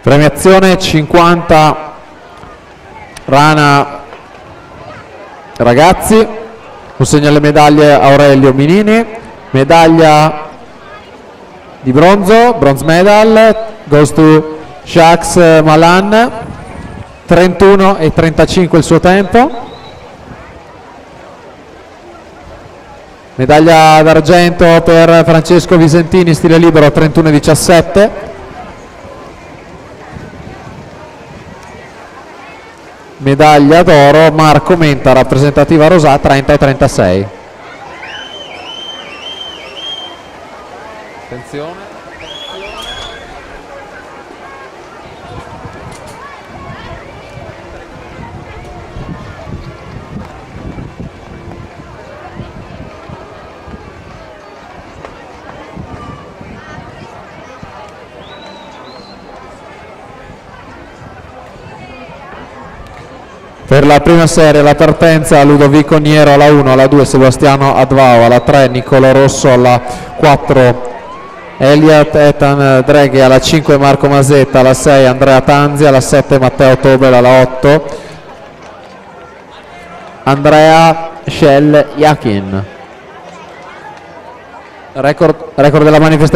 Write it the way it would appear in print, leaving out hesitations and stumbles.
Premiazione 50 Rana ragazzi, consegna le medaglie Aurelio Minini, medaglia di bronzo, bronze medal, goes to Jacques Malan, 31 e 35 il suo tempo. Medaglia d'argento per Francesco Visentini, stile libero, 31 e 17. Medaglia d'oro Marco Menta, rappresentativa Rosà, 30 e 36. Attenzione. Per la prima serie la partenza Ludovico Niero alla 1, alla 2 Sebastiano Advao, alla 3 Nicolo Rosso, alla 4 Elliot Ethan Dreghe, alla 5 Marco Masetta, alla 6 Andrea Tanzi, alla 7 Matteo Tobel, alla 8 Andrea Shell Yakin. Record della manifestazione.